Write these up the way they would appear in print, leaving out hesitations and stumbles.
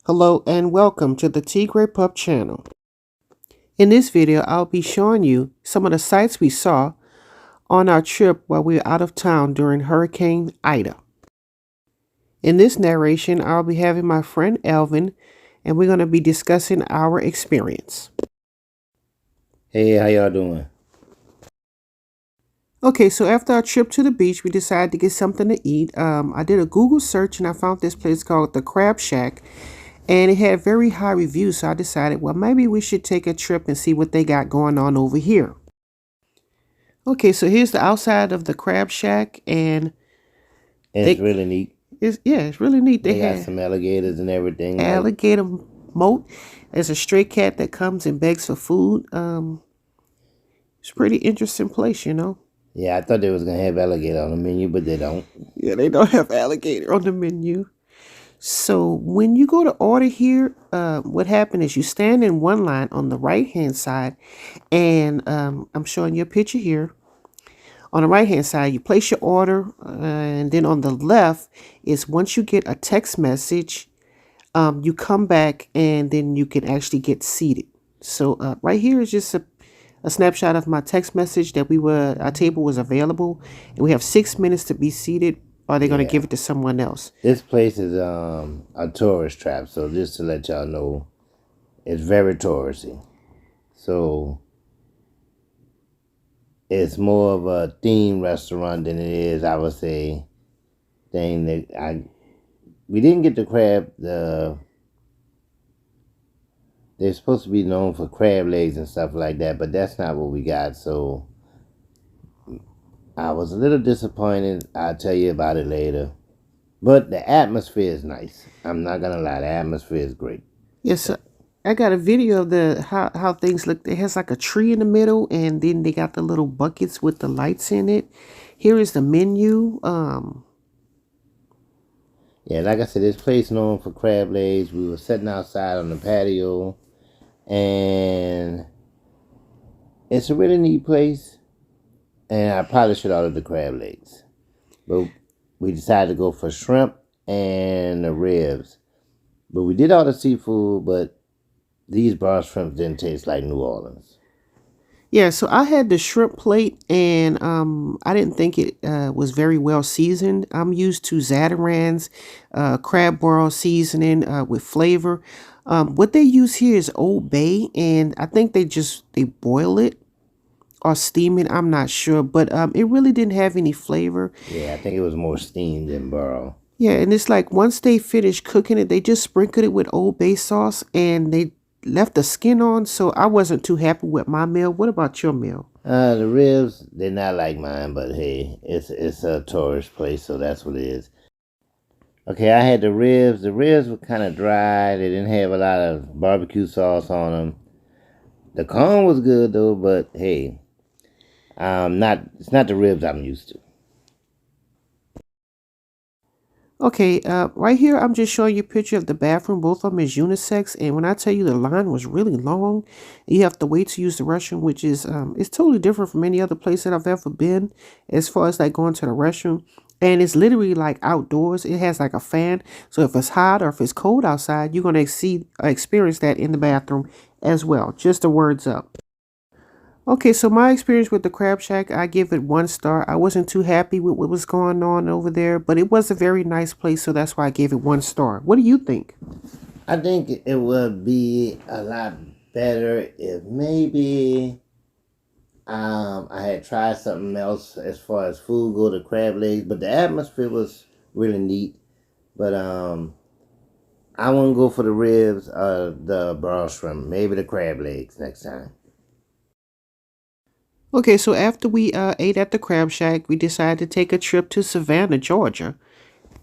Hello and welcome to the Tigre.pup channel. In this video, I'll be showing you some of the sights we saw on our trip while we were out of town during Hurricane Ida. In this narration, I'll be having my friend Alvin, and we're going to be discussing our experience. Hey, how y'all doing? Okay, so after our trip to the beach, we decided to get something to eat. I did a Google search and I found this place called the Crab Shack. And it had very high reviews, so I decided, well, maybe we should take a trip and see what they got going on over here. Okay, so here's the outside of the Crab Shack, and It's really neat. It's really neat. They got some alligators and everything. Alligator moat. There's a stray cat that comes and begs for food. It's a pretty interesting place, you know. Yeah, I thought they was gonna have alligator on the menu, but they don't. Yeah, they don't have alligator on the menu. So when you go to order here, what happened is you stand in one line on the right hand side, and I'm showing you a picture here. On the right hand side, you place your order, and then on the left is once you get a text message, you come back and then you can actually get seated. So right here is just a snapshot of my text message that our table was available, and we have 6 minutes to be seated. Or are they going to give it to someone else? This place is a tourist trap, so just to let y'all know, it's very touristy. So it's more of a themed restaurant than it is, I would say, thing that we didn't get the crab. They're supposed to be known for crab legs and stuff like that, but that's not what we got. So I was a little disappointed. I'll tell you about it later. But the atmosphere is nice. I'm not going to lie. The atmosphere is great. Yes, I got a video of how things look. It has like a tree in the middle, and then they got the little buckets with the lights in it. Here is the menu. Yeah, like I said, this place known for crab legs. We were sitting outside on the patio, and it's a really neat place. And I probably should order the crab legs. But we decided to go for shrimp and the ribs. But we did order seafood, but these bar shrimps didn't taste like New Orleans. Yeah, so I had the shrimp plate, and I didn't think it was very well seasoned. I'm used to Zatarain's crab boil seasoning with flavor. What they use here is Old Bay, and I think they boil it or steam it. I'm not sure, but it really didn't have any flavor. Yeah, I think it was more steamed than boiled. Yeah, and it's like once they finish cooking it, they just sprinkled it with Old Bay sauce, and they left the skin on, so I wasn't too happy with my meal. What about your meal? The ribs, they're not like mine, but hey, it's a tourist place, so that's what it is. Okay, I had the ribs. The ribs were kind of dry. They didn't have a lot of barbecue sauce on them. The corn was good though, but hey, it's not the ribs I'm used to. Okay, right here, I'm just showing you a picture of the bathroom. Both of them is unisex, and when I tell you the line was really long, you have to wait to use the restroom, which is, it's totally different from any other place that I've ever been, as far as like going to the restroom. And it's literally like outdoors. It has like a fan, so if it's hot or if it's cold outside, you're going to experience that in the bathroom as well. Just a words up. Okay, so my experience with the Crab Shack, I give it 1 star. I wasn't too happy with what was going on over there, but it was a very nice place, so that's why I gave it 1 star. What do you think? I think it would be a lot better if maybe I had tried something else as far as food go to crab legs, but the atmosphere was really neat. But I wouldn't go for the ribs or the brown shrimp. Maybe the crab legs next time. Okay, so after we ate at the Crab Shack, we decided to take a trip to Savannah, Georgia.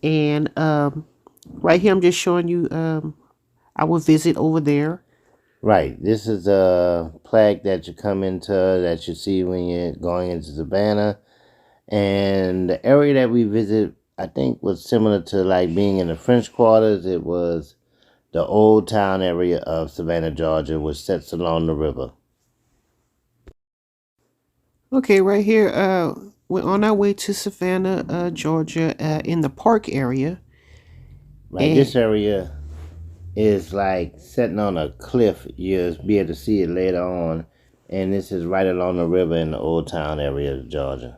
And right here, I'm just showing you our visit over there. Right. This is a plaque that that you see when you're going into Savannah. And the area that we visit, I think, was similar to like being in the French Quarters. It was the old town area of Savannah, Georgia, which sits along the river. Okay, right here, we're on our way to Savannah, Georgia, in the park area. Right, this area is like sitting on a cliff. You'll be able to see it later on. And this is right along the river in the Old Town area of Georgia,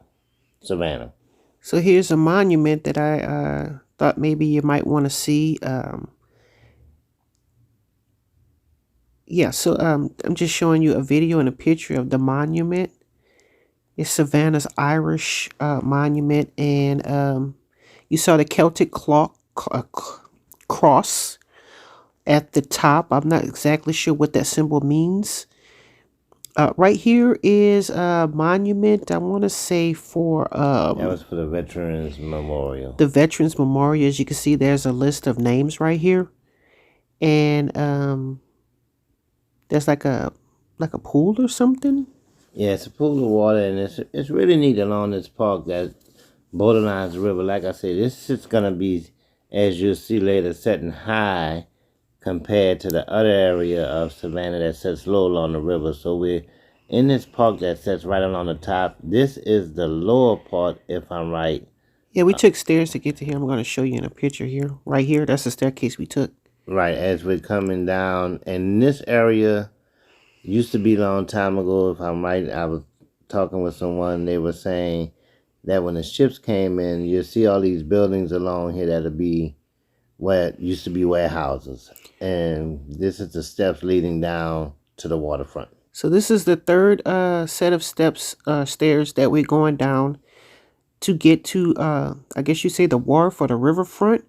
Savannah. So here's a monument that I thought maybe you might want to see. Yeah, so I'm just showing you a video and a picture of the monument. It's Savannah's Irish monument, and you saw the Celtic cross at the top. I'm not exactly sure what that symbol means. Right here is a monument, I want to say, for That was for the Veterans Memorial. the Veterans Memorial. As you can see, there's a list of names right here. And there's like a pool or something. Yeah, it's a pool of water, and it's really neat along this park that borderlines the river. Like I said, this is gonna be, as you'll see later, setting high compared to the other area of Savannah that sits low along the river. So we're in this park that sits right along the top. This is the lower part, if I'm right. Yeah, we took stairs to get to here. I'm going to show you in a picture here. Right here, that's the staircase we took. Right, as we're coming down. And this area used to be a long time ago, if I'm right. I was talking with someone, they were saying that when the ships came in, you see all these buildings along here that'll be where it used to be warehouses. And this is the steps leading down to the waterfront. So this is the third set of stairs that we're going down to get to, I guess you say, the wharf or the riverfront.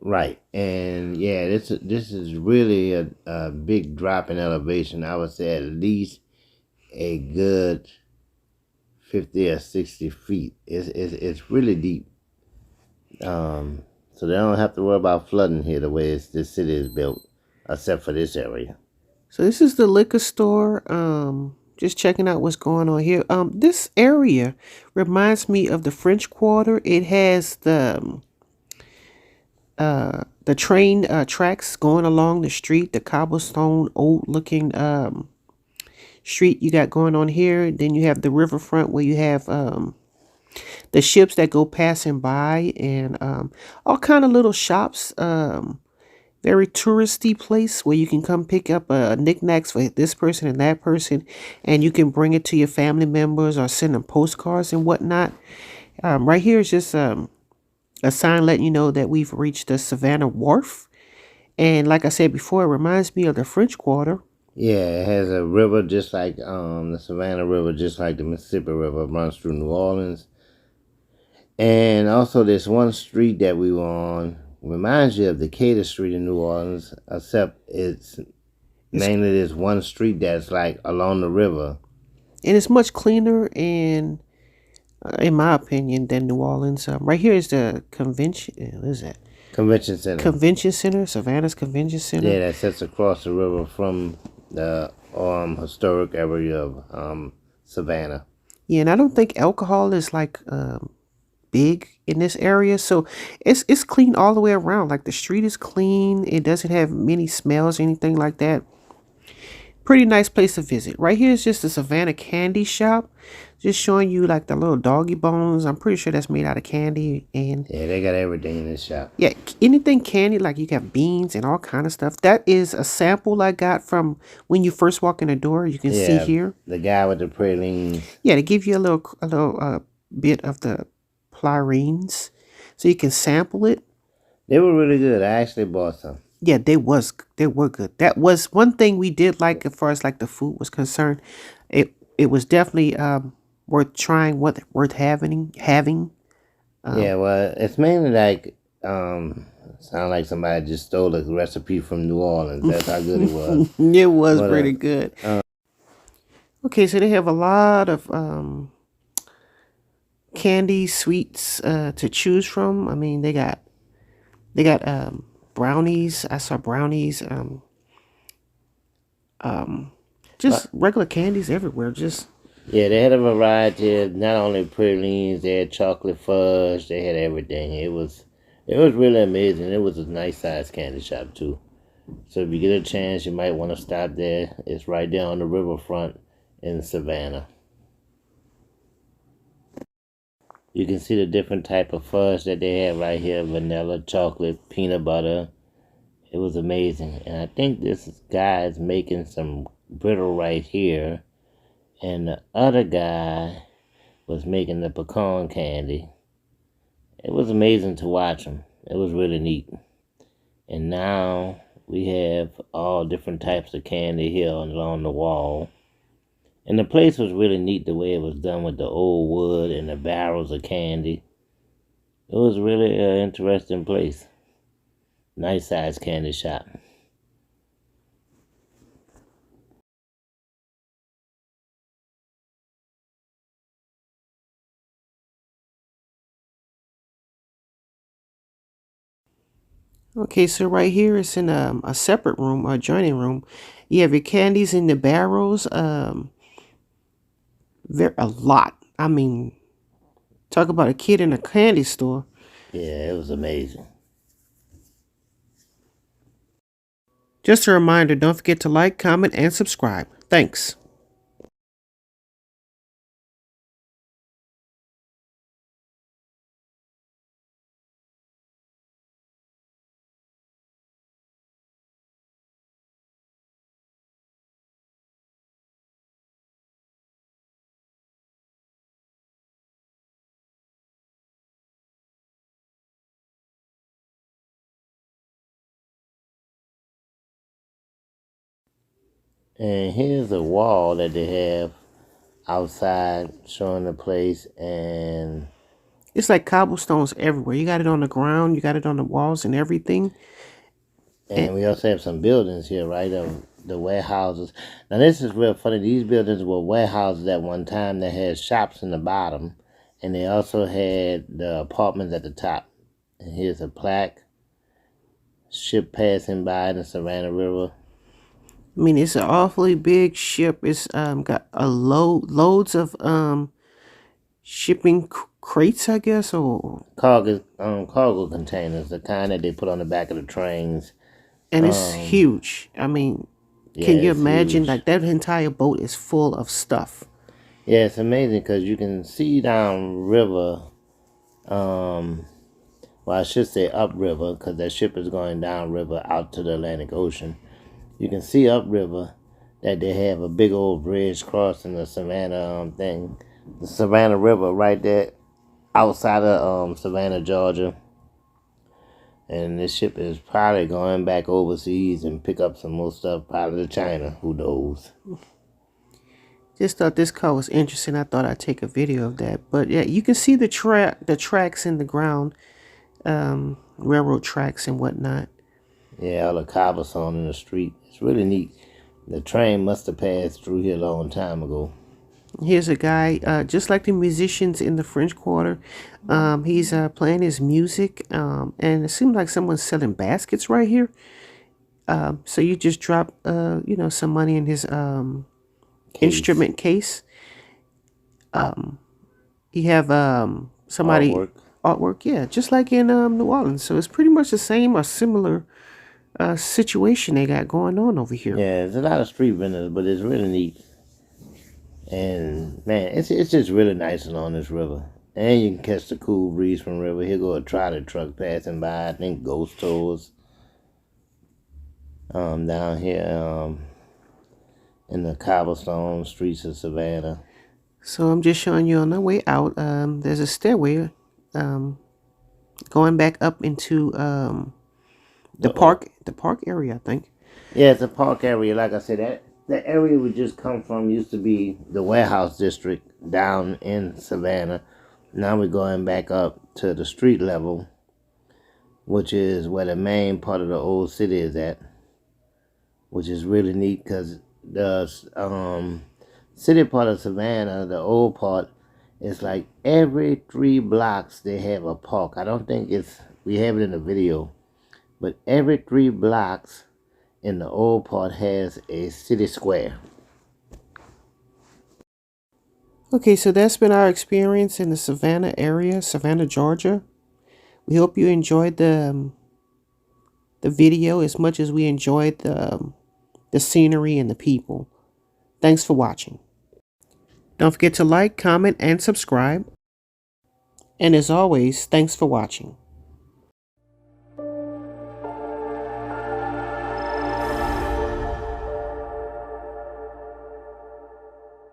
Right. And yeah, this is really a big drop in elevation. I would say at least a good 50 or 60 feet. It's really deep. So they don't have to worry about flooding here the way this city is built, except for this area. So this is the liquor store. Just checking out what's going on here. This area reminds me of the French Quarter. It has the train tracks going along the street, the cobblestone, old-looking street you got going on here. Then you have the riverfront where you have the ships that go passing by, and all kind of little shops. Very touristy place where you can come pick up knickknacks for this person and that person, and you can bring it to your family members or send them postcards and whatnot. Right here is just a sign letting you know that we've reached the Savannah Wharf. And like I said before, it reminds me of the French Quarter. Yeah, it has a river just like the Savannah River, just like the Mississippi River, runs through New Orleans. And also this one street that we were on reminds you of Decatur Street in New Orleans, except it's mainly this one street that's like along the river. And it's much cleaner and, in my opinion, than New Orleans. Right here is the convention. What is that? Convention Center. Convention Center, Savannah's Convention Center. Yeah, that sits across the river from the historic area of Savannah. Yeah, and I don't think alcohol is like big in this area, so it's clean all the way around. Like the street is clean. It doesn't have many smells or anything like that. Pretty nice place to visit. Right here is just the Savannah candy shop, just showing you like the little doggy bones. I'm pretty sure that's made out of candy. And yeah, they got everything in this shop. Yeah, anything candy, like you got beans and all kind of stuff. That is a sample I got from when you first walk in the door. You can see here the guy with the pralines. Yeah, they give you a little bit of the pralines so you can sample it. They were really good. I actually bought some. Yeah, they were good. That was one thing we did like as far as like the food was concerned. It was definitely worth trying, worth having. Yeah, well, it's mainly like sound like somebody just stole a recipe from New Orleans. That's how good it was. It was pretty good. Okay, so they have a lot of candy, sweets to choose from. I mean, they got brownies. I saw brownies. Just regular candies everywhere. Yeah, they had a variety of not only pralines, they had chocolate fudge, they had everything. It was really amazing. It was a nice sized candy shop too. So if you get a chance, you might want to stop there. It's right there on the riverfront in Savannah. You can see the different type of fudge that they have right here: vanilla, chocolate, peanut butter. It was amazing. And I think this guy is making some brittle right here. And the other guy was making the pecan candy. It was amazing to watch him. It was really neat. And now we have all different types of candy here along the wall. And the place was really neat the way it was done with the old wood and the barrels of candy. It was really an interesting place. Nice sized candy shop. Okay, so right here it's in a separate room, a adjoining room. You have your candies in the barrels. There a lot. I mean, talk about a kid in a candy store. Yeah, it was amazing. Just a reminder, don't forget to like, comment, and subscribe. Thanks. And here's a wall that they have outside showing the place. And It's like cobblestones everywhere. You got it on the ground, you got it on the walls and everything. And we also have some buildings here, right? The warehouses. Now this is real funny. These buildings were warehouses at one time that had shops in the bottom. And they also had the apartments at the top. And here's a plaque. Ship passing by the Savannah River. I mean, it's an awfully big ship. It's got a loads of shipping crates, I guess, or Cargo containers, the kind that they put on the back of the trains. and it's huge. I mean, Yeah, can you it's imagine? huge. Like that entire boat is full of stuff. Yeah, it's amazing because you can see down river. Well, I should say upriver because that ship is going downriver out to the Atlantic Ocean. You can see upriver that they have a big old bridge crossing the Savannah the Savannah River right there outside of Savannah, Georgia. And this ship is probably going back overseas and pick up some more stuff, probably to China. Who knows? Just thought this car was interesting. I thought I'd take a video of that. But yeah, you can see the tracks in the ground, railroad tracks and whatnot. Yeah, all the cobblestone in the street. It's really neat. The train must have passed through here a long time ago. Here's a guy, just like the musicians in the French Quarter. He's playing his music, and it seems like someone's selling baskets right here. So you just drop, some money in his instrument case. You have somebody artwork, yeah, just like in New Orleans. So it's pretty much the same or similar situation they got going on over here. Yeah, there's a lot of street vendors, but it's really neat. And man, it's just really nice along this river. And you can catch the cool breeze from the river. Here go a trolley truck passing by. I think ghost tours. Down here in the cobblestone streets of Savannah. So I'm just showing you on the way out. There's a stairway going back up into the park area, I think. Yeah, it's a park area. Like I said, that area we just come from used to be the warehouse district down in Savannah. Now we're going back up to the street level, which is where the main part of the old city is at, which is really neat because the city part of Savannah, the old part, is like every 3 blocks they have a park. I don't think we have it in the video, but every 3 blocks in the old part has a city square. Okay, so that's been our experience in the Savannah area, Savannah, Georgia. We hope you enjoyed the video as much as we enjoyed the scenery and the people. Thanks for watching. Don't forget to like, comment, and subscribe. And as always, thanks for watching.